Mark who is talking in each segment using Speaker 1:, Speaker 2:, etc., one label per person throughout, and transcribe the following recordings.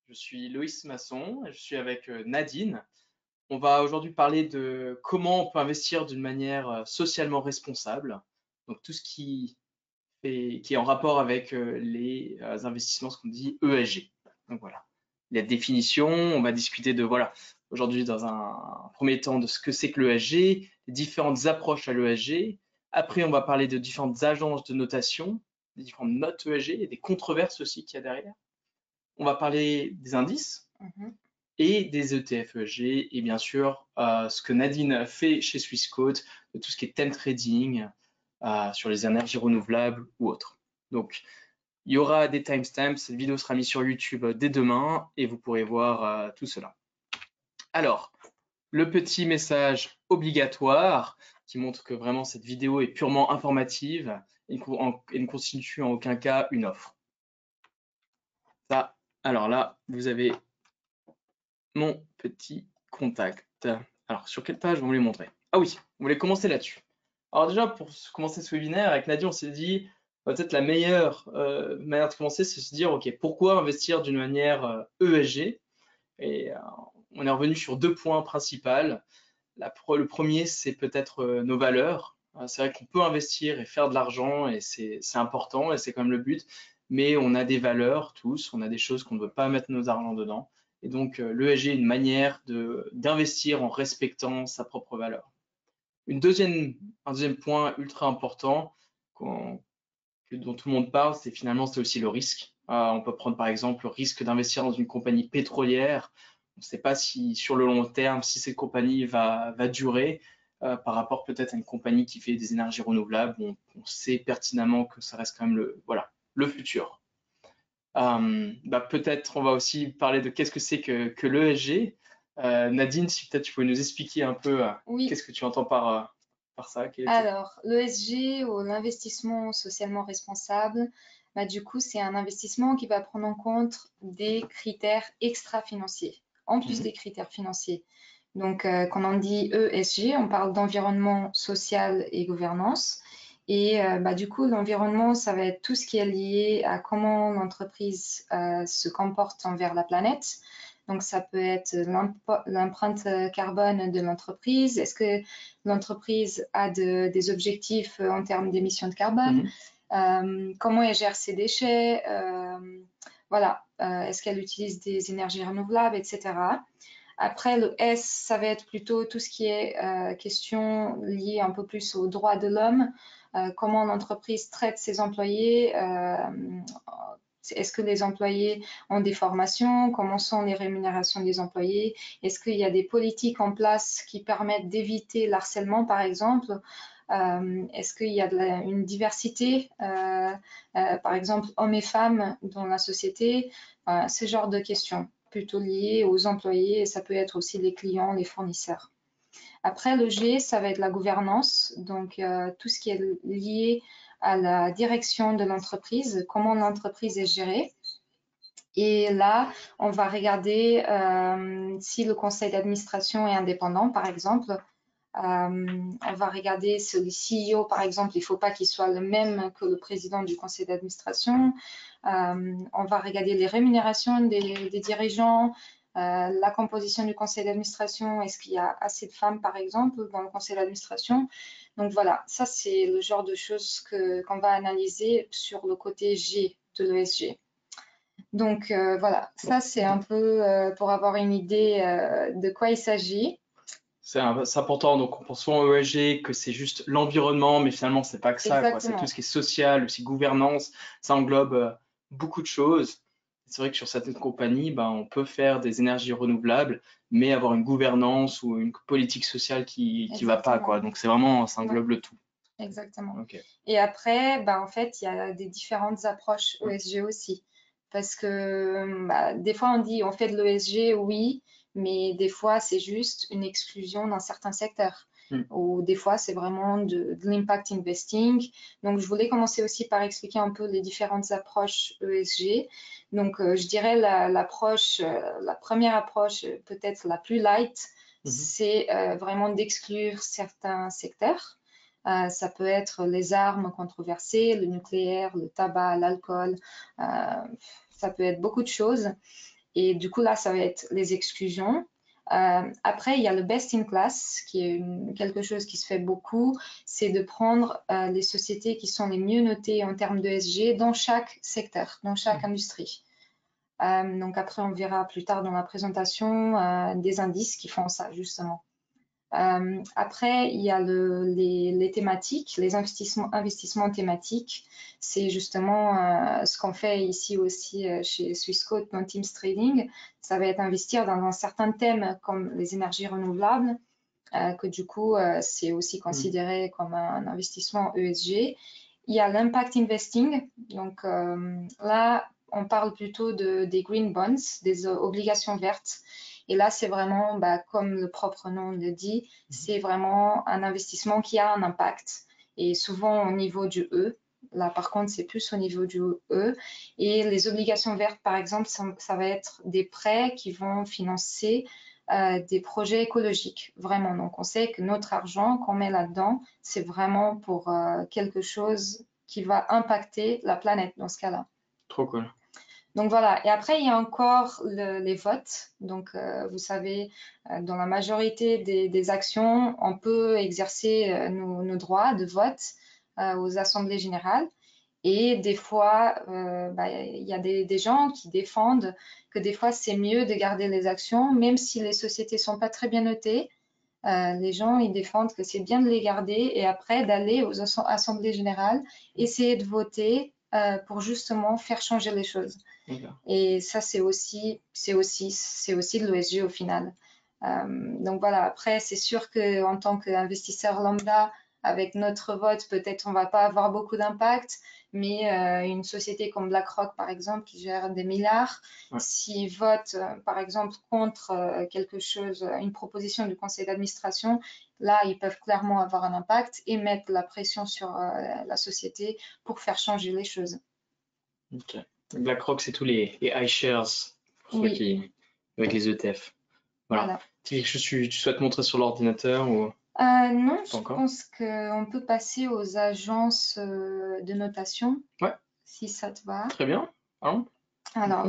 Speaker 1: Je suis Loïs Masson et je suis avec Nadine. On va aujourd'hui parler de comment on peut investir d'une manière socialement responsable. Donc tout ce qui est en rapport avec les investissements, ce qu'on dit ESG. Donc voilà, la définition, on va discuter de, voilà, aujourd'hui dans un premier temps de ce que c'est que l'ESG, les différentes approches à l'ESG. Après, on va parler de différentes agences de notation, des différentes notes ESG et des controverses aussi qu'il y a derrière. On va parler des indices
Speaker 2: Mhm.
Speaker 1: et des ETF ESG et bien sûr ce que Nadine fait chez Swissquote, de tout ce qui est thème trading sur les énergies renouvelables ou autres. Donc il y aura des timestamps, cette vidéo sera mise sur YouTube dès demain et vous pourrez voir tout cela. Alors, le petit message obligatoire qui montre que vraiment cette vidéo est purement informative et ne constitue en aucun cas une offre. Ça, alors là, vous avez mon petit contact. Alors, sur quelle page vous voulez montrer? Ah oui, vous voulez commencer là-dessus. Alors déjà, pour commencer ce webinaire, avec Nadia, on s'est dit, peut-être la meilleure manière de commencer, c'est de se dire, OK, pourquoi investir d'une manière ESG? Et on est revenu sur deux points principaux. Le premier, c'est peut-être nos valeurs. C'est vrai qu'on peut investir et faire de l'argent, et c'est important, et c'est quand même le but, mais on a des valeurs tous, on a des choses qu'on ne veut pas mettre nos argent dedans. Et donc, l'ESG est une manière d'investir en respectant sa propre valeur. Un deuxième point ultra important dont tout le monde parle, c'est finalement c'est aussi le risque. On peut prendre par exemple le risque d'investir dans une compagnie pétrolière. On ne sait pas si sur le long terme, si cette compagnie va durer par rapport peut-être à une compagnie qui fait des énergies renouvelables. On sait pertinemment que ça reste quand même voilà, le futur. Peut-être on va aussi parler de qu'est-ce que c'est que l'ESG. Nadine, si peut-être tu pouvais nous expliquer un peu
Speaker 2: Oui,
Speaker 1: qu'est-ce que tu entends par ça, quel était...
Speaker 2: alors l'ESG ou l'investissement socialement responsable, du coup, c'est un investissement qui va prendre en compte des critères extra-financiers, en plus
Speaker 1: Mhm.
Speaker 2: des critères financiers. Donc, quand on dit ESG, on parle d'environnement social et gouvernance. Et du coup, l'environnement, ça va être tout ce qui est lié à comment l'entreprise se comporte envers la planète. Donc, ça peut être l'empreinte carbone de l'entreprise. Est-ce que l'entreprise a des objectifs en termes d'émissions de carbone?
Speaker 1: Mhm.
Speaker 2: Comment elle gère ses déchets? Voilà. Est-ce qu'elle utilise des énergies renouvelables, etc. Après, le S, ça va être plutôt tout ce qui est question liée un peu plus aux droits de l'homme, comment l'entreprise traite ses employés, est-ce que les employés ont des formations, comment sont les rémunérations des employés, est-ce qu'il y a des politiques en place qui permettent d'éviter l'harcèlement, par exemple, est-ce qu'il y a une diversité, par exemple, hommes et femmes dans la société, ce genre de questions plutôt liées aux employés et ça peut être aussi les clients, les fournisseurs. Après, le G, ça va être la gouvernance, donc tout ce qui est lié à la direction de l'entreprise, comment l'entreprise est gérée. Et là, on va regarder si le conseil d'administration est indépendant, par exemple. On va regarder si le CEO, par exemple, il ne faut pas qu'il soit le même que le président du conseil d'administration. On va regarder les rémunérations des dirigeants, la composition du conseil d'administration. Est-ce qu'il y a assez de femmes, par exemple, dans le conseil d'administration? Donc voilà, ça c'est le genre de choses qu'on va analyser sur le côté G de l'ESG. Donc voilà, ça c'est un peu pour avoir une idée de quoi il s'agit.
Speaker 1: C'est important, donc on pense souvent au ESG que c'est juste l'environnement, mais finalement c'est pas que ça, quoi. C'est tout
Speaker 2: Exactement.
Speaker 1: ce qui est social, aussi gouvernance, ça englobe beaucoup de choses. C'est vrai que sur certaines compagnies, on peut faire des énergies renouvelables, mais avoir une gouvernance ou une politique sociale qui va pas,
Speaker 2: Exactement.
Speaker 1: quoi. Donc c'est vraiment, ça
Speaker 2: Ouais,
Speaker 1: englobe le tout.
Speaker 2: exactement.
Speaker 1: Ok.
Speaker 2: Et après, en fait, il y a des différentes approches ESG aussi. Parce que des fois, on dit on fait de l'ESG, oui, mais des fois, c'est juste une exclusion dans certains secteurs.
Speaker 1: Hmm.
Speaker 2: Ou des fois, c'est vraiment de l'impact investing. Donc, je voulais commencer aussi par expliquer un peu les différentes approches ESG. Donc, je dirais la première approche, peut-être la plus light,
Speaker 1: Mhm.
Speaker 2: c'est vraiment d'exclure certains secteurs. Ça peut être les armes controversées, le nucléaire, le tabac, l'alcool, ça peut être beaucoup de choses. Et du coup, là, ça va être les exclusions. Après, il y a le best in class, qui est quelque chose qui se fait beaucoup, c'est de prendre les sociétés qui sont les mieux notées en termes d'ESG dans chaque secteur, dans chaque industrie. Donc après, on verra plus tard dans la présentation des indices qui font ça, justement. Après, il y a les thématiques, les investissements thématiques. C'est justement ce qu'on fait ici aussi chez Swissquote dans Teams Trading. Ça va être investir dans un certain thème comme les énergies renouvelables, que du coup, c'est aussi considéré comme un investissement ESG. Il y a l'impact investing. Donc là, on parle plutôt des green bonds, des obligations vertes. Et là, c'est vraiment, comme le propre nom le dit, c'est vraiment un investissement qui a un impact. Et souvent au niveau du E. Là, par contre, c'est plus au niveau du E. Et les obligations vertes, par exemple, ça va être des prêts qui vont financer des projets écologiques, vraiment. Donc, on sait que notre argent qu'on met là-dedans, c'est vraiment pour quelque chose qui va impacter la planète dans ce cas-là.
Speaker 1: Trop cool.
Speaker 2: Donc voilà, et après il y a encore les votes. Donc vous savez, dans la majorité des actions, on peut exercer nos droits de vote aux assemblées générales. Et des fois, il y a des gens qui défendent que des fois c'est mieux de garder les actions, même si les sociétés sont pas très bien notées. Les gens ils défendent que c'est bien de les garder et après d'aller aux assemblées générales, essayer de voter pour justement faire changer les choses. Et ça, c'est aussi de l'ESG au final. Donc voilà, après, c'est sûr qu'en tant qu'investisseur lambda, avec notre vote, peut-être on ne va pas avoir beaucoup d'impact, mais une société comme BlackRock, par exemple, qui gère des milliards, s'ils votent, par exemple, contre quelque chose, une proposition du conseil d'administration, là, ils peuvent clairement avoir un impact et mettre la pression sur la société pour faire changer les choses.
Speaker 1: Ok. BlackRock, c'est tous les iShares, pour ceux qui, avec les ETF. Voilà. C'est quelque chose que tu souhaites montrer sur l'ordinateur ou
Speaker 2: non, je pense qu'on peut passer aux agences de notation.
Speaker 1: Ouais.
Speaker 2: Si ça te va.
Speaker 1: Très bien. Allons.
Speaker 2: Alors,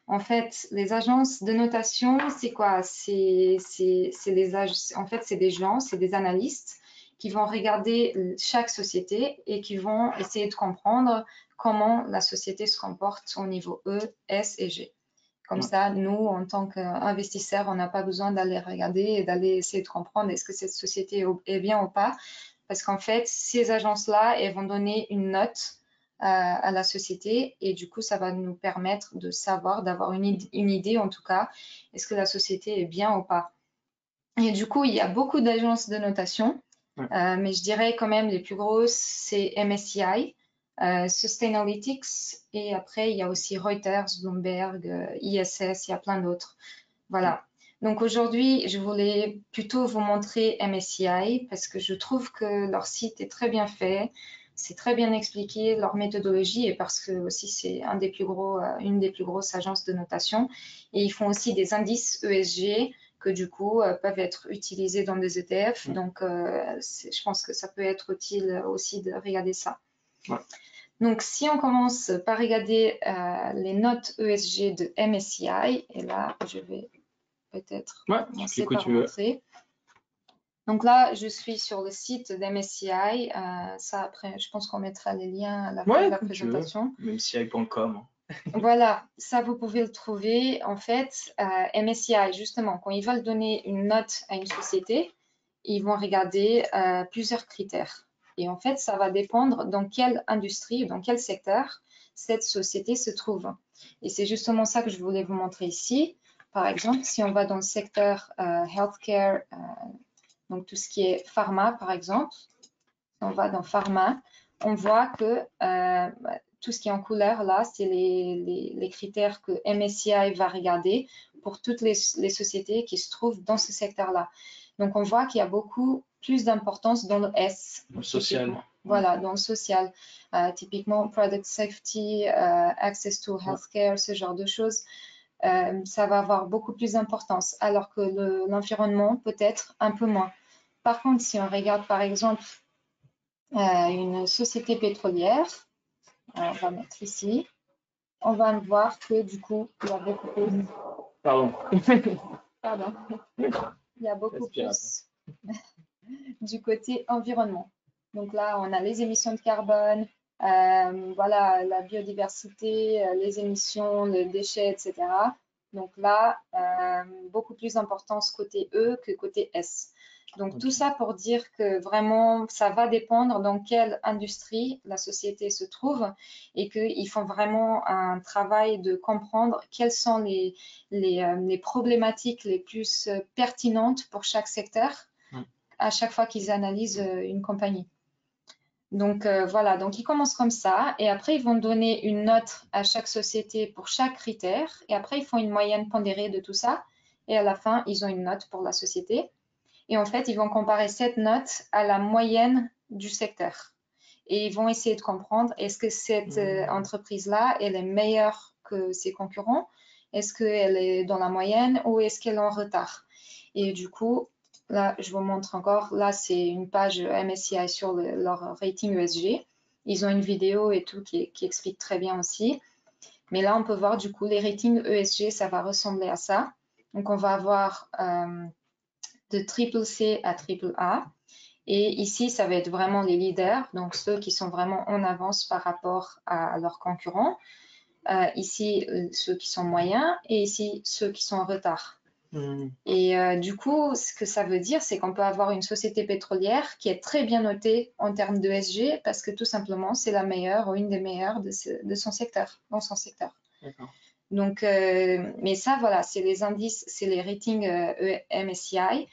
Speaker 2: en fait, les agences de notation, c'est quoi? En fait, c'est des gens, c'est des analystes qui vont regarder chaque société et qui vont essayer de comprendre comment la société se comporte au niveau E, S et G. Comme ça, nous, en tant qu'investisseurs, on n'a pas besoin d'aller regarder et d'aller essayer de comprendre est-ce que cette société est bien ou pas. Parce qu'en fait, ces agences-là, elles vont donner une note à la société et du coup, ça va nous permettre de savoir, d'avoir une idée en tout cas, est-ce que la société est bien ou pas. Et du coup, il y a beaucoup d'agences de notation, mais je dirais quand même les plus grosses, c'est MSCI. Sustainalytics et après il y a aussi Reuters, Bloomberg, ISS, il y a plein d'autres. Voilà. Donc aujourd'hui, je voulais plutôt vous montrer MSCI parce que je trouve que leur site est très bien fait, c'est très bien expliqué, leur méthodologie et parce que aussi c'est une des plus grosses agences de notation et ils font aussi des indices ESG que du coup peuvent être utilisés dans des ETF. Donc je pense que ça peut être utile aussi de regarder ça. Donc, si on commence par regarder les notes ESG de MSCI, et là, je vais peut-être commencer par montrer. Donc là, je suis sur le site d'MSCI. Ça, après, je pense qu'on mettra les liens à la fin de la présentation.
Speaker 1: MSCI.com.
Speaker 2: Voilà, ça, vous pouvez le trouver. En fait, MSCI, justement, quand ils veulent donner une note à une société, ils vont regarder plusieurs critères. Et en fait, ça va dépendre dans quelle industrie, dans quel secteur cette société se trouve. Et c'est justement ça que je voulais vous montrer ici. Par exemple, si on va dans le secteur healthcare, donc tout ce qui est pharma, par exemple, si on va dans pharma, on voit que tout ce qui est en couleur, là, c'est les critères que MSCI va regarder pour toutes les sociétés qui se trouvent dans ce secteur-là. Donc, on voit qu'il y a beaucoup plus d'importance dans le S.
Speaker 1: Le social.
Speaker 2: Voilà, dans le social. Typiquement, product safety, access to healthcare, ce genre de choses. Ça va avoir beaucoup plus d'importance, alors que l'environnement peut-être un peu moins. Par contre, si on regarde par exemple une société pétrolière, on va mettre ici, on va voir que du coup, il y a beaucoup plus
Speaker 1: Pardon.
Speaker 2: Pardon. Il y a beaucoup
Speaker 1: Aspirateur.
Speaker 2: plus du côté environnement. Donc là, on a les émissions de carbone, voilà, la biodiversité, les émissions de déchets, etc. Donc là, beaucoup plus d'importance côté E que côté S. Donc tout
Speaker 1: Ok.
Speaker 2: ça pour dire que vraiment, ça va dépendre dans quelle industrie la société se trouve et qu'ils font vraiment un travail de comprendre quelles sont les problématiques les plus pertinentes pour chaque secteur à chaque fois qu'ils analysent une compagnie. Donc voilà, donc ils commencent comme ça et après ils vont donner une note à chaque société pour chaque critère et après ils font une moyenne pondérée de tout ça et à la fin ils ont une note pour la société et en fait ils vont comparer cette note à la moyenne du secteur et ils vont essayer de comprendre est-ce que cette entreprise-là elle est meilleure que ses concurrents, est-ce qu'elle est dans la moyenne ou est-ce qu'elle est en retard. Et du coup là, je vous montre encore. Là, c'est une page MSCI sur leur rating ESG. Ils ont une vidéo et tout qui explique très bien aussi. Mais là, on peut voir du coup les ratings ESG, ça va ressembler à ça. Donc, on va avoir de triple C à triple A. Et ici, ça va être vraiment les leaders, donc ceux qui sont vraiment en avance par rapport à leurs concurrents. Ici, ceux qui sont moyens et ici, ceux qui sont en retard. Et du coup, ce que ça veut dire, c'est qu'on peut avoir une société pétrolière qui est très bien notée en termes d'ESG parce que tout simplement, c'est la meilleure ou une des meilleures de son secteur, dans son secteur. Donc, mais ça, voilà, c'est les indices, c'est les ratings MSCI.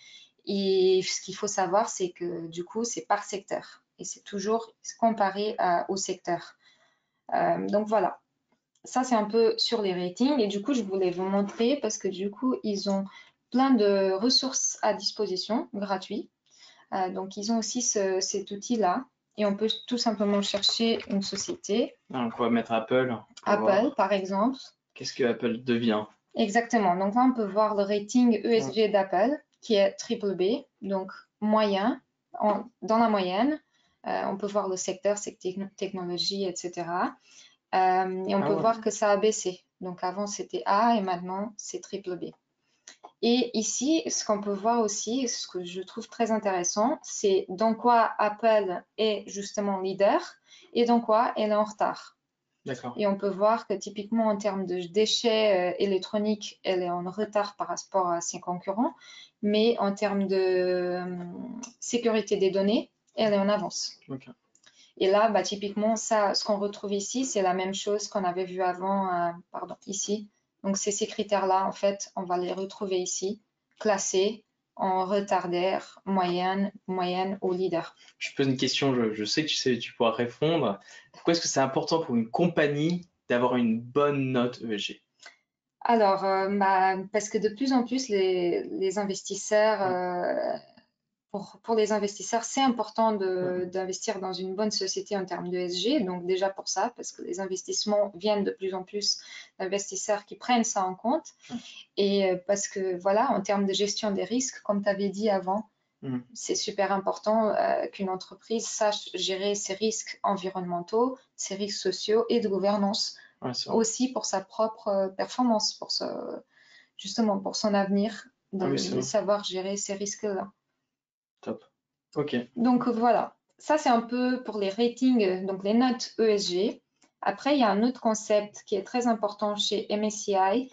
Speaker 2: Et ce qu'il faut savoir, c'est que du coup, c'est par secteur. Et c'est toujours comparé au secteur. Donc voilà. Ça, c'est un peu sur les ratings. Et du coup, je voulais vous montrer parce que du coup, ils ont plein de ressources à disposition, gratuits. Donc, ils ont aussi cet outil-là. Et on peut tout simplement chercher une société.
Speaker 1: Donc, on va mettre Apple.
Speaker 2: Apple, par exemple.
Speaker 1: Qu'est-ce que Apple devient?
Speaker 2: Exactement. Donc là, on peut voir le rating ESG d'Apple, qui est triple B, donc moyen, dans la moyenne. On peut voir le secteur, c'est technologie, etc. Et on peut voir que ça a baissé. Donc avant, c'était A et maintenant, c'est triple B. Et ici, ce qu'on peut voir aussi, ce que je trouve très intéressant, c'est dans quoi Apple est justement leader et dans quoi elle est en retard. Et on peut voir que typiquement en termes de déchets électroniques, elle est en retard par rapport à ses concurrents, mais en termes de sécurité des données, elle est en avance. Et là, bah, typiquement, ça, ce qu'on retrouve ici, c'est la même chose qu'on avait vu avant, pardon, ici. Donc, c'est ces critères-là, en fait, on va les retrouver ici, classés en retardaire, moyenne ou leader.
Speaker 1: Je pose une question, je sais que tu pourras répondre. Pourquoi est-ce que c'est important pour une compagnie d'avoir une bonne note ESG?
Speaker 2: Alors, bah, parce que de plus en plus, les investisseurs, pour les investisseurs, c'est important d'investir dans une bonne société en termes d'ESG. Donc déjà pour ça, parce que les investissements viennent de plus en plus d'investisseurs qui prennent ça en compte. Et parce que voilà, en termes de gestion des risques, comme tu avais dit avant, c'est super important qu'une entreprise sache gérer ses risques environnementaux, ses risques sociaux et de gouvernance. Aussi pour sa propre performance, justement pour son avenir, de savoir gérer ces risques-là.
Speaker 1: Top. Ok.
Speaker 2: Donc voilà, ça c'est un peu pour les ratings, donc les notes ESG. Après, il y a un autre concept qui est très important chez MSCI,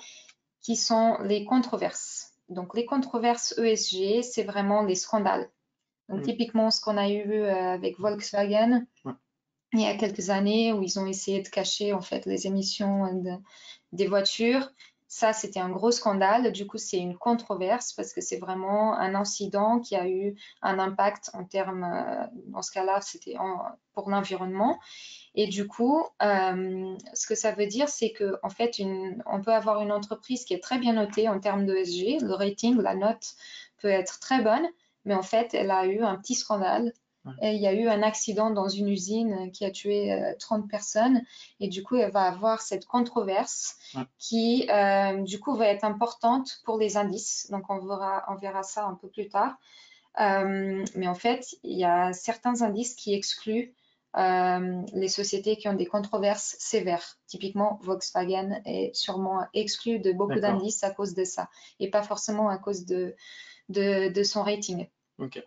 Speaker 2: qui sont les controverses. Donc les controverses ESG, c'est vraiment les scandales. Donc typiquement ce qu'on a eu avec Volkswagen il y a quelques années, où ils ont essayé de cacher en fait les émissions des voitures. Ça, c'était un gros scandale. Du coup, c'est une controverse parce que c'est vraiment un incident qui a eu un impact en termes, dans ce cas-là, c'était pour l'environnement. Et du coup, ce que ça veut dire, c'est qu'en fait, on peut avoir une entreprise qui est très bien notée en termes d'ESG. Le rating, la note peut être très bonne, mais en fait, elle a eu un petit scandale. Et il y a eu un accident dans une usine qui a tué 30 personnes. Et du coup, elle va avoir cette controverse qui, du coup, va être importante pour les indices. Donc, on verra ça un peu plus tard. Mais en fait, il y a certains indices qui excluent les sociétés qui ont des controverses sévères. Typiquement, Volkswagen est sûrement exclu de beaucoup
Speaker 1: D'accord.
Speaker 2: d'indices à cause de ça, et pas forcément à cause de son rating.
Speaker 1: Ok.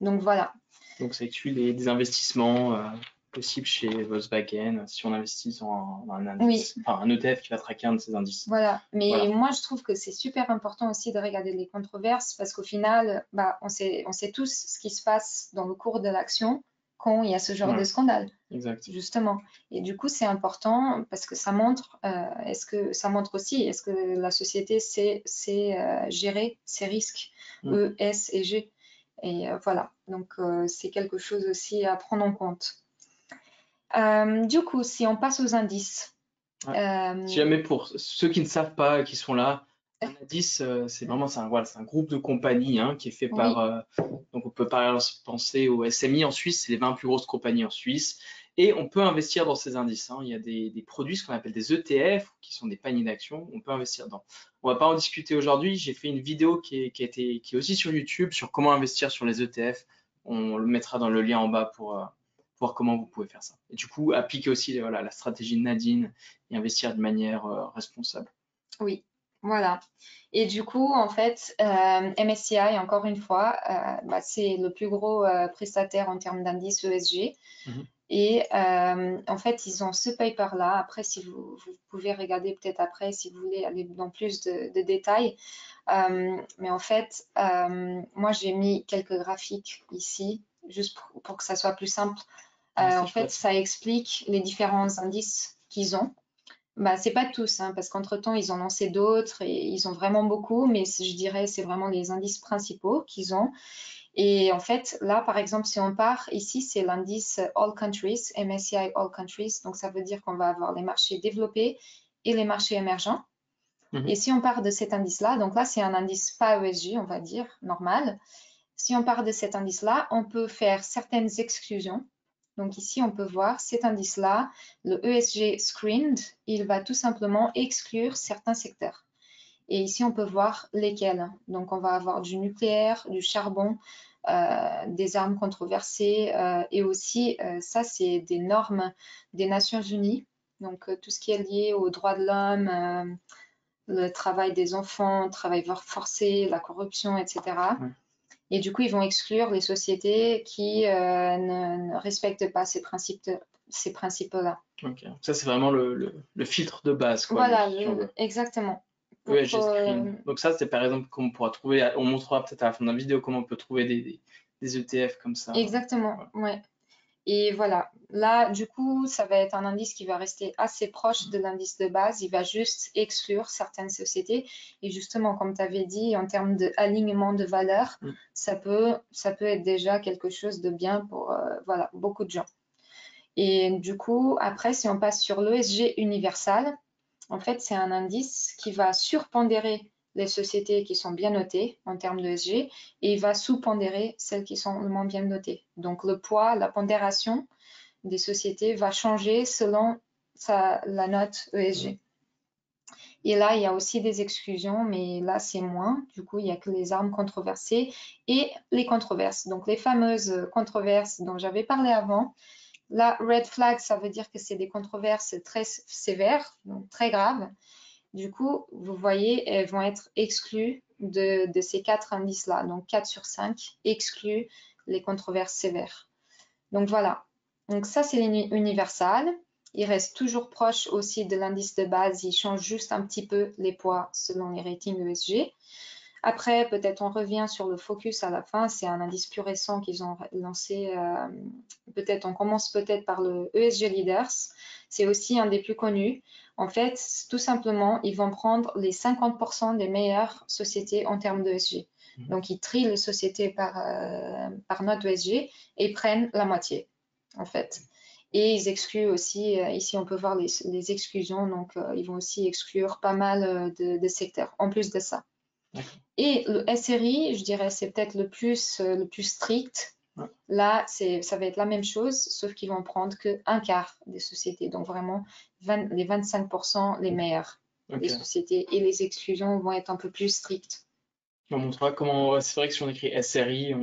Speaker 2: Donc voilà.
Speaker 1: Donc ça exclut des investissements possibles chez Volkswagen si on investit dans un indice, enfin un ETF qui va traquer un de ces indices.
Speaker 2: Voilà, mais
Speaker 1: Voilà.
Speaker 2: moi je trouve que c'est super important aussi de regarder les controverses parce qu'au final, on sait tous ce qui se passe dans le cours de l'action quand il y a ce genre de scandale.
Speaker 1: Exact.
Speaker 2: Justement. Et du coup, c'est important parce que ça montre, aussi, est-ce que la société sait gérer ses risques, E, S et G. Et voilà, donc c'est quelque chose aussi à prendre en compte. Du coup, si on passe aux indices.
Speaker 1: Si jamais pour ceux qui ne savent pas, qui sont là, un indice, c'est vraiment un groupe de compagnies qui est fait par. Donc on peut par exemple penser au SMI en Suisse, c'est les 20 plus grosses compagnies en Suisse. Et on peut investir dans ces indices. Il y a des produits, ce qu'on appelle des ETF, qui sont des paniers d'actions. On peut investir dedans. On va pas en discuter aujourd'hui. J'ai fait une vidéo qui est aussi sur YouTube sur comment investir sur les ETF. On le mettra dans le lien en bas pour voir comment vous pouvez faire ça. Et du coup, appliquer aussi la stratégie de Nadine et investir de manière responsable.
Speaker 2: Oui, voilà. Et du coup, en fait, MSCI, encore une fois, c'est le plus gros prestataire en termes d'indices ESG. Et en fait, ils ont ce paper-là. Après, si vous pouvez regarder peut-être après, si vous voulez aller dans plus de détails. Mais en fait, moi, j'ai mis quelques graphiques ici, juste pour que ça soit plus simple. En fait, ça explique les différents indices qu'ils ont. C'est pas tous, parce qu'entre-temps, ils ont lancé d'autres et ils ont vraiment beaucoup, mais je dirais c'est vraiment les indices principaux qu'ils ont. Et en fait, là, par exemple, si on part, ici, c'est l'indice All Countries, MSCI All Countries. Donc, ça veut dire qu'on va avoir les marchés développés et les marchés émergents. Et si on part de cet indice-là, donc là, c'est un indice pas ESG, on va dire, normal. Si on part de cet indice-là, on peut faire certaines exclusions. Donc ici, on peut voir cet indice-là, le ESG Screened, il va tout simplement exclure certains secteurs. Et ici, on peut voir lesquels. Donc, on va avoir du nucléaire, du charbon, des armes controversées et aussi, ça, c'est des normes des Nations Unies. Donc, tout ce qui est lié aux droits de l'homme, le travail des enfants, le travail forcé, la corruption, etc. Et du coup, ils vont exclure les sociétés qui ne respectent pas ces principes-là.
Speaker 1: Ok. Ça, c'est vraiment le filtre de base, quoi.
Speaker 2: Voilà, exactement.
Speaker 1: ESG Screen. Donc ça, c'est par exemple qu'on pourra trouver, on montrera peut-être à la fin de la vidéo comment on peut trouver des ETF comme ça.
Speaker 2: Exactement, ouais. Et voilà, là, du coup, ça va être un indice qui va rester assez proche de l'indice de base. Il va juste exclure certaines sociétés. Et justement, comme tu avais dit, en termes d'alignement de valeurs, ça peut être déjà quelque chose de bien pour beaucoup de gens. Et du coup, après, si on passe sur l'ESG universal, en fait, c'est un indice qui va surpondérer les sociétés qui sont bien notées en termes d'ESG et il va sous-pondérer celles qui sont moins bien notées. Donc, le poids, la pondération des sociétés va changer selon la note ESG. Et là, il y a aussi des exclusions, mais là, c'est moins. Du coup, il n'y a que les armes controversées et les controverses. Donc, les fameuses controverses dont j'avais parlé avant. Là, red flag, ça veut dire que c'est des controverses très sévères, donc très graves. Du coup, vous voyez, elles vont être exclues de ces 4 indices-là. Donc, 4 sur 5 excluent les controverses sévères. Donc, voilà. Donc, ça, c'est l'universal. Il reste toujours proche aussi de l'indice de base. Il change juste un petit peu les poids selon les ratings ESG. Après, peut-être on revient sur le focus à la fin. C'est un indice plus récent qu'ils ont lancé. On commence peut-être par le ESG Leaders. C'est aussi un des plus connus. En fait, tout simplement, ils vont prendre les 50% des meilleures sociétés en termes d'ESG. Donc, ils trient les sociétés par note ESG et prennent la moitié, en fait. Et ils excluent aussi, ici on peut voir les exclusions, donc ils vont aussi exclure pas mal de secteurs, en plus de ça. Et le SRI, je dirais, c'est peut-être le plus strict. Là, ça va être la même chose, sauf qu'ils vont prendre qu'un quart des sociétés. Donc vraiment, les 25% les meilleures des sociétés. Et les exclusions vont être un peu plus strictes.
Speaker 1: On montrera comment. C'est vrai que si on écrit SRI,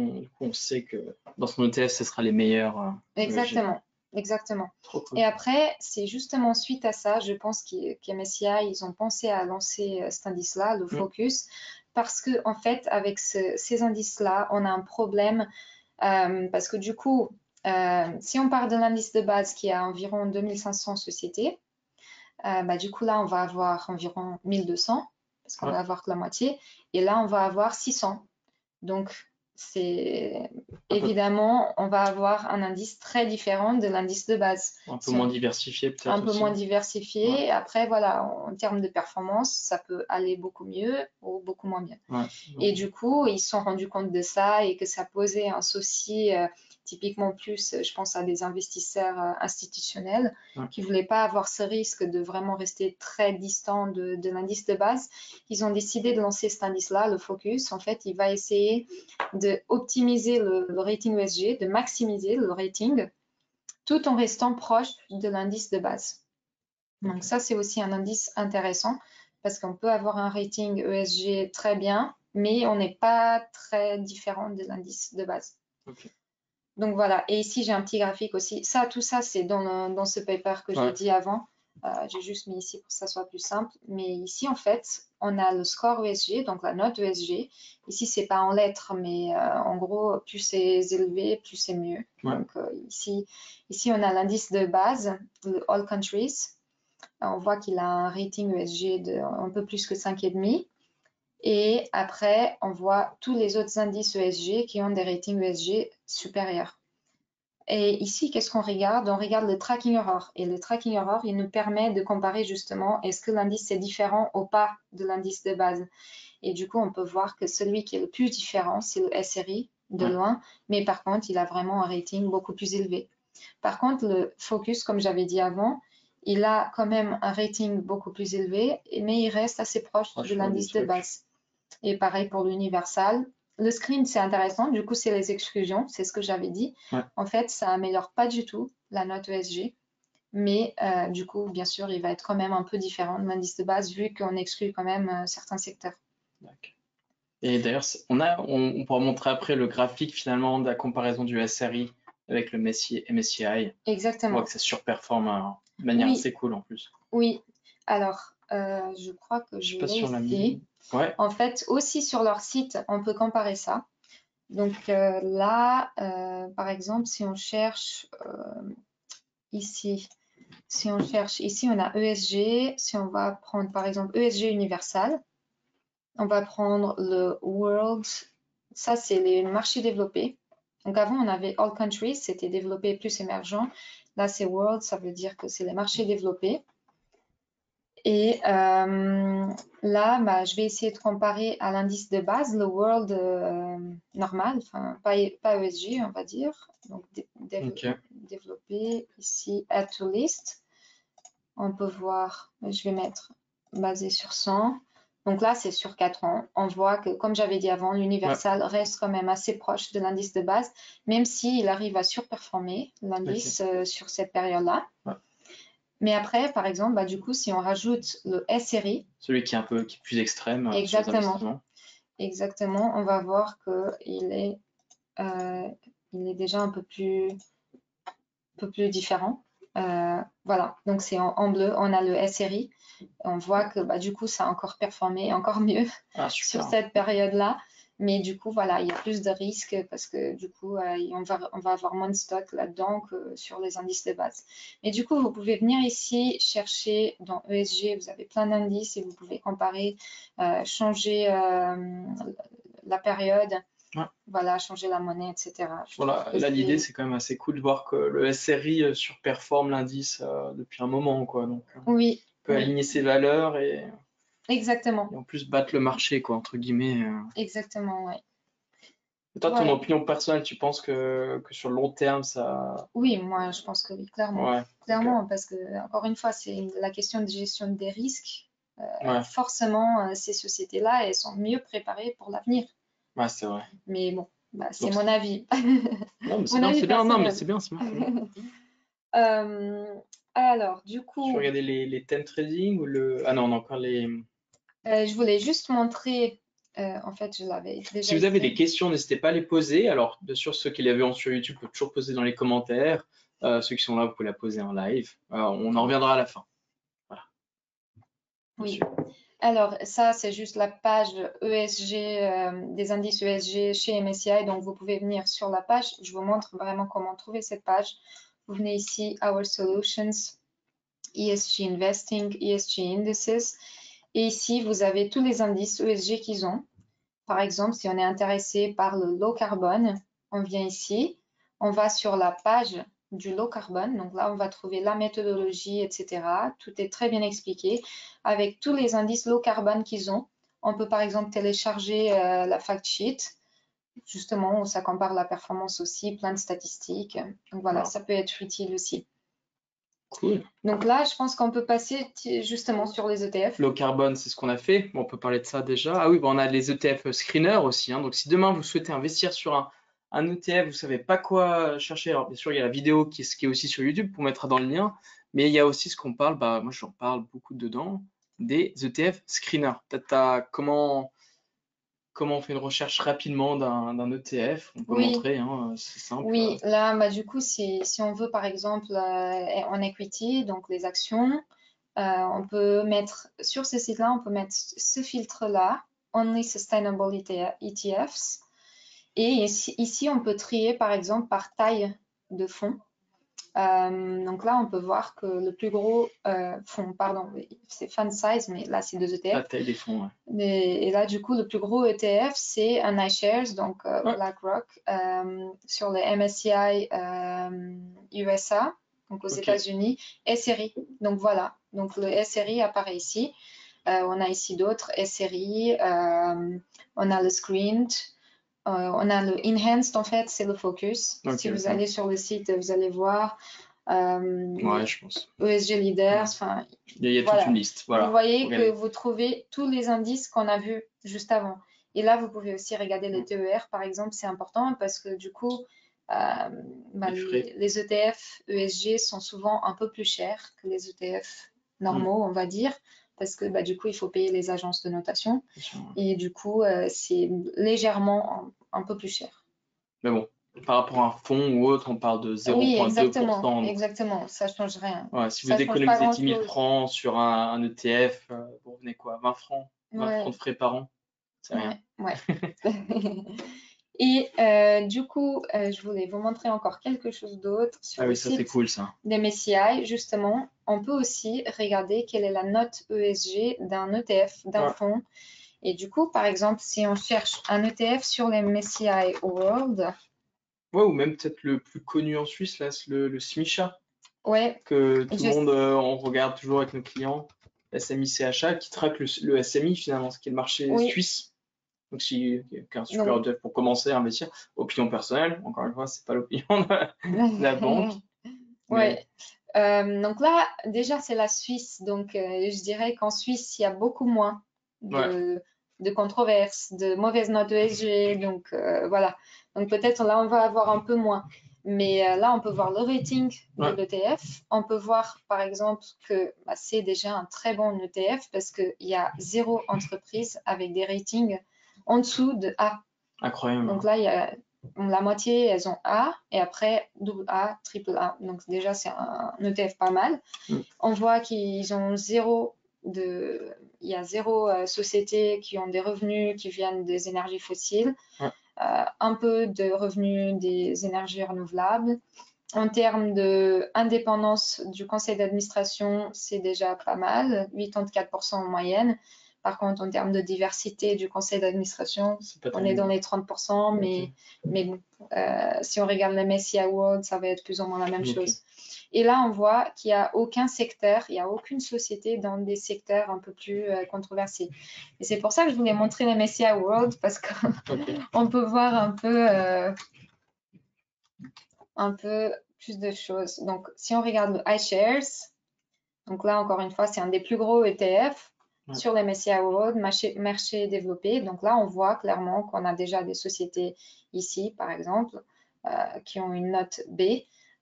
Speaker 1: on sait que dans son ETF, ce sera les meilleurs.
Speaker 2: Exactement. exactement.
Speaker 1: Trop cool.
Speaker 2: Et après, c'est justement suite à ça, je pense qu'MSCI, ils ont pensé à lancer cet indice-là, le Focus, parce que en fait, avec ces indices-là, on a un problème, parce que du coup, si on part de l'indice de base qui a environ 2500 sociétés, du coup, là, on va avoir environ 1200, parce qu'on va avoir que la moitié, et là, on va avoir 600. Donc, c'est évidemment, on va avoir un indice très différent de l'indice de base.
Speaker 1: Un peu moins diversifié peut-être
Speaker 2: Un peu
Speaker 1: aussi.
Speaker 2: moins diversifié. Après, voilà, en termes de performance, ça peut aller beaucoup mieux ou beaucoup moins bien.
Speaker 1: Ouais.
Speaker 2: Et du coup, ils se sont rendus compte de ça et que ça posait un souci, typiquement plus, je pense à des investisseurs institutionnels qui ne voulaient pas avoir ce risque de vraiment rester très distant de l'indice de base. Ils ont décidé de lancer cet indice-là, le Focus. En fait, il va essayer d'optimiser le rating ESG, de maximiser le rating, tout en restant proche de l'indice de base. Donc ça, c'est aussi un indice intéressant parce qu'on peut avoir un rating ESG très bien, mais on n'est pas très différent de l'indice de base.
Speaker 1: Okay.
Speaker 2: Donc voilà, et ici j'ai un petit graphique aussi. Tout ça c'est dans ce paper que j'ai dit avant. J'ai juste mis ici pour que ça soit plus simple. Mais ici en fait, on a le score ESG, donc la note ESG. Ici c'est pas en lettres, mais en gros, plus c'est élevé, plus c'est mieux. Donc ici on a l'indice de base, le All Countries. On voit qu'il a un rating ESG de un peu plus que 5,5. Et après, on voit tous les autres indices ESG qui ont des ratings ESG supérieurs. Et ici, qu'est-ce qu'on regarde? On regarde le tracking error. Et le tracking error, il nous permet de comparer justement est-ce que l'indice est différent ou pas de l'indice de base. Et du coup, on peut voir que celui qui est le plus différent, c'est le SRI, de loin. Mais par contre, il a vraiment un rating beaucoup plus élevé. Par contre, le Focus, comme j'avais dit avant, il a quand même un rating beaucoup plus élevé, mais il reste assez proche de l'indice de base. Et pareil pour l'Universal. Le screen, c'est intéressant. Du coup, c'est les exclusions, c'est ce que j'avais dit. En fait, ça améliore pas du tout la note ESG. Mais du coup, bien sûr, il va être quand même un peu différent de l'indice de base vu qu'on exclut quand même certains secteurs.
Speaker 1: Et d'ailleurs, on pourra montrer après le graphique finalement de la comparaison du SRI avec le MSCI.
Speaker 2: Exactement.
Speaker 1: On voit que ça surperforme de manière assez cool en plus.
Speaker 2: Oui. Alors, je crois que je l'ai ici. En fait, aussi sur leur site, on peut comparer ça. Donc là, par exemple, si on cherche ici, on a ESG. Si on va prendre par exemple ESG Universal, on va prendre le World. Ça, c'est les marchés développés. Donc avant, on avait All Countries, c'était développé plus émergent. Là, c'est World, ça veut dire que c'est les marchés développés. Et là, je vais essayer de comparer à l'indice de base, le World normal, enfin pas ESG, on va dire. Donc développer ici Add to List. On peut voir, je vais mettre basé sur 100. Donc là, c'est sur 4 ans. On voit que, comme j'avais dit avant, l'Universal reste quand même assez proche de l'indice de base, même s'il arrive à surperformer l'indice sur cette période-là. Mais après, par exemple, du coup, si on rajoute le SRI,
Speaker 1: celui qui est plus extrême,
Speaker 2: exactement, on va voir qu'il est, déjà un peu plus différent. Voilà, donc c'est en bleu, on a le SRI. On voit que du coup, ça a encore performé encore mieux sur cette période-là. Mais du coup, voilà, il y a plus de risques parce que du coup, on va avoir moins de stock là-dedans que sur les indices de base. Mais du coup, vous pouvez venir ici chercher dans ESG, vous avez plein d'indices et vous pouvez comparer, changer la période. Voilà, changer la monnaie, etc.
Speaker 1: Voilà, là l'idée c'est quand même assez cool de voir que le SRI surperforme l'indice depuis un moment, quoi. Donc on peut aligner ses valeurs et
Speaker 2: exactement.
Speaker 1: Et en plus battre le marché, quoi, entre guillemets.
Speaker 2: Exactement, ouais.
Speaker 1: Et toi, ton opinion personnelle, tu penses que sur le long terme, ça...
Speaker 2: Oui, moi je pense que oui, clairement. Clairement, parce que encore une fois, c'est la question de gestion des risques. Forcément, ces sociétés-là, elles sont mieux préparées pour l'avenir.
Speaker 1: Ouais, c'est vrai.
Speaker 2: Mais bon, c'est mon avis.
Speaker 1: Non, mais c'est bien, c'est bien. Non, mais c'est bien, c'est bien.
Speaker 2: Alors, du coup...
Speaker 1: Tu regardais les thèmes trading ou le... Ah non, on a encore les...
Speaker 2: je voulais juste montrer... en fait, je l'avais déjà...
Speaker 1: Si vous avez des questions, n'hésitez pas à les poser. Alors, bien sûr, ceux qui les vu sur YouTube peuvent toujours poser dans les commentaires. Ceux qui sont là, vous pouvez la poser en live. On en reviendra à la fin. Voilà.
Speaker 2: Oui.
Speaker 1: Dessus.
Speaker 2: Alors, ça, c'est juste la page ESG, des indices ESG chez MSCI. Donc, vous pouvez venir sur la page. Je vous montre vraiment comment trouver cette page. Vous venez ici, Our Solutions, ESG Investing, ESG Indices. Et ici, vous avez tous les indices ESG qu'ils ont. Par exemple, si on est intéressé par le low carbone, on vient ici, on va sur la page du low carbone. Donc là, on va trouver la méthodologie, etc. Tout est très bien expliqué avec tous les indices low carbone qu'ils ont. On peut par exemple télécharger la fact sheet, justement, où ça compare la performance aussi, plein de statistiques. Donc voilà, ça peut être utile aussi.
Speaker 1: Cool.
Speaker 2: Donc là, je pense qu'on peut passer justement sur les ETF.
Speaker 1: Low carbone, c'est ce qu'on a fait. Bon, on peut parler de ça déjà. Ah oui, bon, on a les ETF screeners aussi. Hein. Donc, si demain vous souhaitez investir sur un ETF, vous ne savez pas quoi chercher. Alors, bien sûr, il y a la vidéo qui est aussi sur YouTube pour mettre dans le lien. Mais il y a aussi ce qu'on parle. Bah, moi, j'en parle beaucoup dedans. Des ETF screeners. Peut-être comment on fait une recherche rapidement d'un ETF. On peut
Speaker 2: Oui.
Speaker 1: montrer, hein, c'est simple.
Speaker 2: Oui, là, bah, du coup, si on veut, par exemple, en equity, donc les actions, on peut mettre, sur ce site-là, on peut mettre ce filtre-là, Only Sustainable ETFs. Et ici, on peut trier, par exemple, par taille de fonds. Donc là, on peut voir que le plus gros fonds, pardon, c'est fund size, mais là, c'est 2 ETF.
Speaker 1: La taille des fonds, ouais.
Speaker 2: Et là, du coup, le plus gros ETF, c'est un iShares, donc BlackRock, sur le MSCI USA, donc aux États-Unis, SRI. Donc voilà, donc le SRI apparaît ici. On a ici d'autres SRI, on a le Screened, on a le Enhanced, en fait, c'est le Focus. Si vous allez sur le site, vous allez voir.
Speaker 1: Ouais, je pense.
Speaker 2: ESG Leaders, enfin,
Speaker 1: il y a toute une liste. Voilà.
Speaker 2: Vous voyez que vous trouvez tous les indices qu'on a vus juste avant. Et là, vous pouvez aussi regarder les TER, par exemple, c'est important parce que du coup, les ETF ESG sont souvent un peu plus chers que les ETF normaux, on va dire, parce que du coup, il faut payer les agences de notation. Et du coup, c'est légèrement un peu plus cher.
Speaker 1: Mais bon, par rapport à un fonds ou autre, on parle de 0,2%.
Speaker 2: Oui, exactement, ça ne change rien.
Speaker 1: Ouais, si vous économisez 10 000 francs sur un ETF, vous venez quoi, 20 francs, 20 francs de frais par an, c'est rien.
Speaker 2: Ouais. Et du coup, je voulais vous montrer encore quelque chose d'autre sur le
Speaker 1: ça
Speaker 2: site
Speaker 1: c'est cool ça.
Speaker 2: d'MSCI. Justement, on peut aussi regarder quelle est la note ESG d'un ETF, d'un fonds. Et du coup, par exemple, si on cherche un ETF sur les MSCI World.
Speaker 1: Ouais, ou même peut-être le plus connu en Suisse, là, le SMICHA.
Speaker 2: Ouais.
Speaker 1: Que tout le monde, on regarde toujours avec nos clients, SMI-CHA, qui traque le SMI finalement, ce qui est le marché suisse. Donc, si un super ETF pour commencer à investir, opinion personnelle, encore une fois, c'est pas l'opinion de la banque.
Speaker 2: Ouais. Donc là, déjà, c'est la Suisse. Donc, je dirais qu'en Suisse, il y a beaucoup moins de controverses, de mauvaises notes ESG. Donc, voilà. Donc, peut-être là, on va avoir un peu moins. Mais là, on peut voir le rating de l'ETF. On peut voir, par exemple, que c'est déjà un très bon ETF parce qu'il y a 0 entreprise avec des ratings en dessous de A.
Speaker 1: Incroyable.
Speaker 2: Donc là, il y a la moitié, elles ont A, et après AA, triple A. Donc déjà, c'est un ETF pas mal. On voit qu'ils ont il y a 0 sociétés qui ont des revenus qui viennent des énergies fossiles, un peu de revenus des énergies renouvelables. En termes d'indépendance du conseil d'administration, c'est déjà pas mal, 84% en moyenne. Par contre, en termes de diversité du conseil d'administration, on est dans les 30%, mais bon, si on regarde la MSCI World, ça va être plus ou moins la même chose. Et là, on voit qu'il n'y a aucun secteur, il n'y a aucune société dans des secteurs un peu plus controversés. Et c'est pour ça que je voulais montrer la MSCI World, parce qu'on peut voir un peu plus de choses. Donc, si on regarde le iShares, donc là, encore une fois, c'est un des plus gros ETF sur les MSCI World, marché développé. Donc là, on voit clairement qu'on a déjà des sociétés ici, par exemple, qui ont une note B.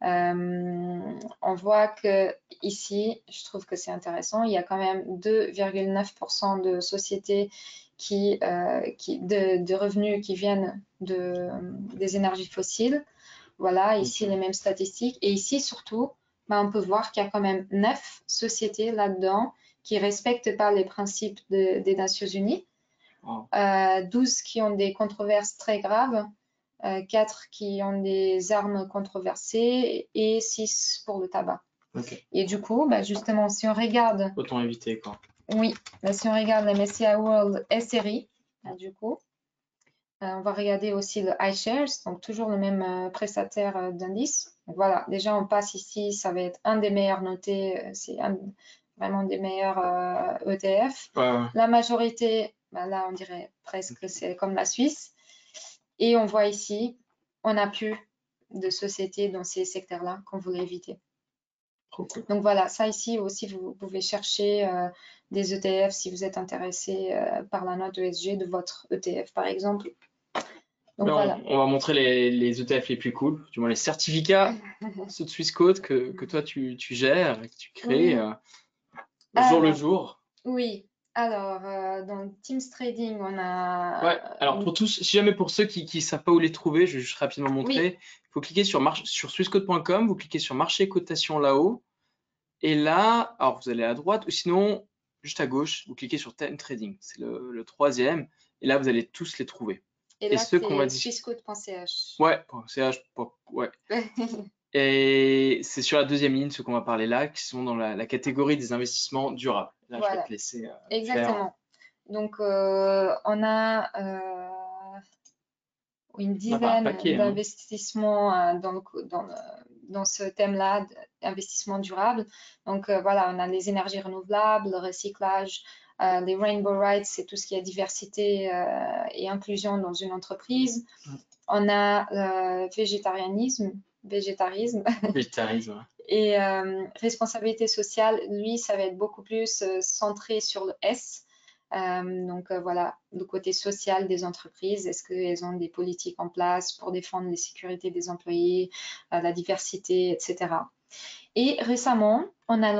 Speaker 2: On voit que ici, je trouve que c'est intéressant, il y a quand même 2,9% de sociétés de revenus qui viennent des énergies fossiles. Voilà, ici
Speaker 1: Ok.
Speaker 2: les mêmes statistiques. Et ici surtout, on peut voir qu'il y a quand même 9 sociétés là-dedans qui respectent pas les principes des Nations Unies.
Speaker 1: Wow.
Speaker 2: 12 qui ont des controverses très graves, 4 qui ont des armes controversées et 6 pour le tabac.
Speaker 1: Ok.
Speaker 2: Et du coup, justement, si on regarde,
Speaker 1: Autant éviter, quoi.
Speaker 2: oui, si on regarde la MSCI World SRI, du coup, on va regarder aussi le iShares, donc toujours le même prestataire d'indice. Donc voilà, déjà on passe ici, ça va être un des meilleurs notés, c'est vraiment des meilleurs ETF.
Speaker 1: Ouais, ouais.
Speaker 2: La majorité, là on dirait presque que c'est comme la Suisse. Et on voit ici, on n'a plus de sociétés dans ces secteurs-là qu'on voulait éviter.
Speaker 1: Trop cool.
Speaker 2: Donc voilà, ça ici aussi, vous pouvez chercher des ETF si vous êtes intéressé par la note ESG de votre ETF, par exemple. Donc
Speaker 1: Là,
Speaker 2: voilà.
Speaker 1: on va montrer les ETF les plus cool, du moins les certificats, ceux de Swissquote que toi tu gères, que tu crées
Speaker 2: Oui,
Speaker 1: jour le
Speaker 2: alors,
Speaker 1: jour.
Speaker 2: oui. Alors, dans Teams Trading, on
Speaker 1: Ouais,
Speaker 2: a...
Speaker 1: alors pour tous, si jamais pour ceux qui savent pas où les trouver, je vais juste rapidement
Speaker 2: Oui,
Speaker 1: montrer. Il faut cliquer sur swissquote.com, vous cliquez sur marché et cotation là-haut. Et là, alors vous allez à droite, ou sinon, juste à gauche, vous cliquez sur Time Trading. C'est le troisième. Et là, vous allez tous les trouver.
Speaker 2: et
Speaker 1: Et
Speaker 2: là,
Speaker 1: ceux qu'on va
Speaker 2: c'est
Speaker 1: dire.
Speaker 2: swissquote.ch.
Speaker 1: Ouais, .ch, ouais. Et c'est sur la deuxième ligne, ceux qu'on va parler là, qui sont dans la catégorie des investissements durables. Là, je vais te
Speaker 2: Voilà,
Speaker 1: laisser faire.
Speaker 2: exactement. Donc, on a une
Speaker 1: On a pas un
Speaker 2: dizaine
Speaker 1: paquet, hein.
Speaker 2: d'investissements dans ce thème-là, d'investissement durable. Donc voilà, on a les énergies renouvelables, le recyclage, les Rainbow Rights, c'est tout ce qui est diversité et inclusion dans une entreprise. On a végétarisme
Speaker 1: Végétarisme.
Speaker 2: et responsabilité sociale, lui, ça va être beaucoup plus centré sur le S. Donc voilà, le côté social des entreprises, est-ce qu'elles ont des politiques en place pour défendre les sécurités des employés, la diversité, etc. Et récemment, on a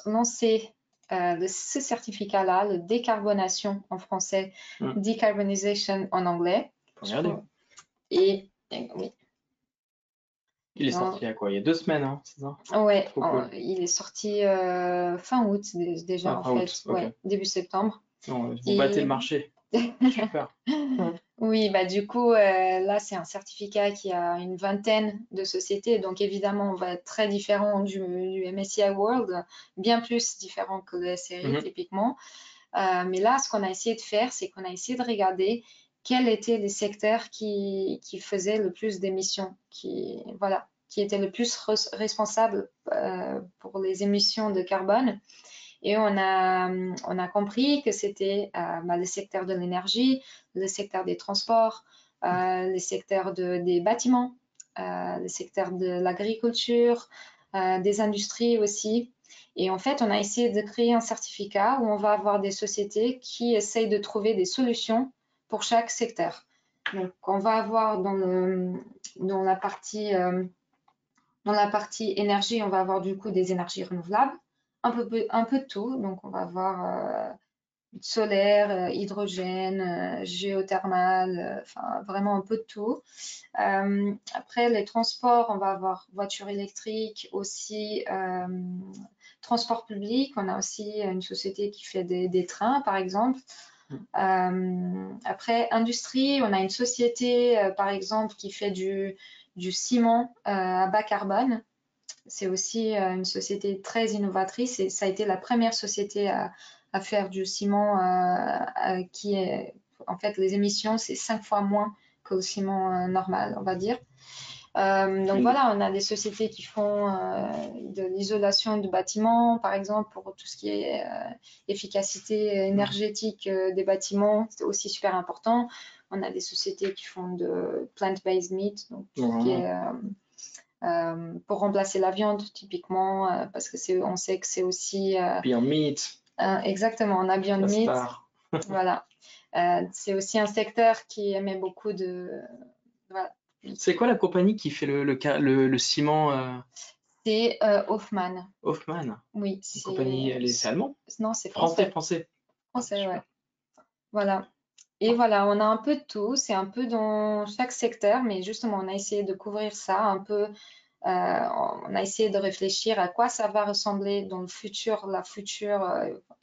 Speaker 2: lancé ce certificat-là, le décarbonation en français, decarbonization en anglais.
Speaker 1: Regardez.
Speaker 2: Et oui.
Speaker 1: Il est
Speaker 2: Non,
Speaker 1: sorti à quoi? Il y a 2 semaines, hein, c'est ça?
Speaker 2: ouais,
Speaker 1: Trop cool.
Speaker 2: il est sorti fin août déjà
Speaker 1: Ah,
Speaker 2: en
Speaker 1: fin août,
Speaker 2: fait,
Speaker 1: ok.
Speaker 2: ouais, début septembre.
Speaker 1: Non, vous battez
Speaker 2: Et
Speaker 1: le marché. Super.
Speaker 2: oui, du coup, là, c'est un certificat qui a une vingtaine de sociétés. Donc, évidemment, on va être très différent du MSCI World, bien plus différent que le SRI,
Speaker 1: Mhm.
Speaker 2: typiquement. Mais là, ce qu'on a essayé de faire, c'est qu'on a essayé de regarder quels étaient les secteurs qui faisaient le plus d'émissions, qui étaient le plus responsables pour les émissions de carbone. Et on a compris que c'était le secteur de l'énergie, le secteur des transports, le secteur des bâtiments, le secteur de l'agriculture, des industries aussi. Et en fait, on a essayé de créer un certificat où on va avoir des sociétés qui essayent de trouver des solutions pour chaque secteur. Donc, on va avoir dans la partie énergie, on va avoir du coup des énergies renouvelables, un peu de tout. Donc, on va avoir solaire, hydrogène, géothermal, enfin vraiment un peu de tout. Après, les transports, on va avoir voiture électrique, aussi transport public. On a aussi une société qui fait des trains, par exemple. Après, industrie, on a une société, par exemple, qui fait du ciment à bas carbone. C'est aussi une société très innovatrice et ça a été la première société à faire du ciment qui est, en fait, les émissions, c'est 5 fois moins que le ciment normal, on va dire. Donc voilà, on a des sociétés qui font de l'isolation de bâtiments, par exemple, pour tout ce qui est efficacité énergétique des bâtiments, c'est aussi super important. On a des sociétés qui font de plant-based meat, donc tout ce qui est pour remplacer la viande typiquement, parce que on sait que c'est aussi
Speaker 1: Beyond Meat,
Speaker 2: exactement, on a Beyond
Speaker 1: la
Speaker 2: Meat,
Speaker 1: star.
Speaker 2: voilà. C'est aussi un secteur qui émet beaucoup de voilà.
Speaker 1: C'est quoi la compagnie qui fait le ciment
Speaker 2: C'est Hoffman.
Speaker 1: Hoffman?
Speaker 2: Oui,
Speaker 1: Une compagnie, c'est allemand?
Speaker 2: non, c'est
Speaker 1: Français,
Speaker 2: français.
Speaker 1: français. Ah,
Speaker 2: Français, ouais.
Speaker 1: super.
Speaker 2: Voilà. Et voilà, on a un peu de tout, c'est un peu dans chaque secteur, mais justement, on a essayé de couvrir ça un peu. On a essayé de réfléchir à quoi ça va ressembler dans le futur, la future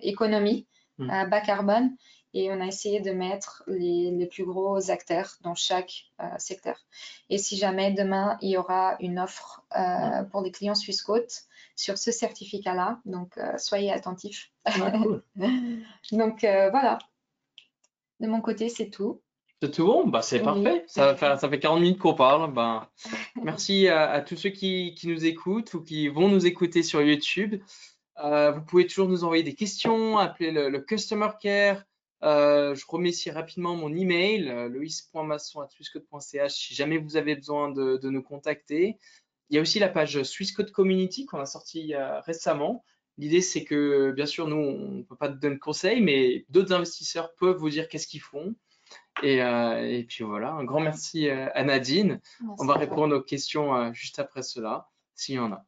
Speaker 2: économie
Speaker 1: Mm.
Speaker 2: bas carbone, et on a essayé de mettre les plus gros acteurs dans chaque secteur. Et si jamais demain il y aura une offre
Speaker 1: Mm.
Speaker 2: pour les clients Swissquote sur ce certificat-là, donc soyez attentifs.
Speaker 1: Ah, cool.
Speaker 2: Donc voilà, de mon côté, c'est tout.
Speaker 1: C'est tout bon? Bah, c'est
Speaker 2: Oui.
Speaker 1: parfait. Ça fait 40 minutes qu'on parle. Ben, merci à tous ceux qui nous écoutent ou qui vont nous écouter sur YouTube. Vous pouvez toujours nous envoyer des questions, appeler le Customer Care. Je remets ici rapidement mon email, lois.masson@swisscode.ch si jamais vous avez besoin de nous contacter. Il y a aussi la page Swisscode Community qu'on a sortie récemment. L'idée, c'est que, bien sûr, nous, on ne peut pas donner de conseils, mais d'autres investisseurs peuvent vous dire qu'est-ce qu'ils font. Et puis voilà, un grand merci à Nadine. On
Speaker 2: Merci
Speaker 1: va
Speaker 2: à toi.
Speaker 1: répondre aux questions juste après cela, s'il y en a.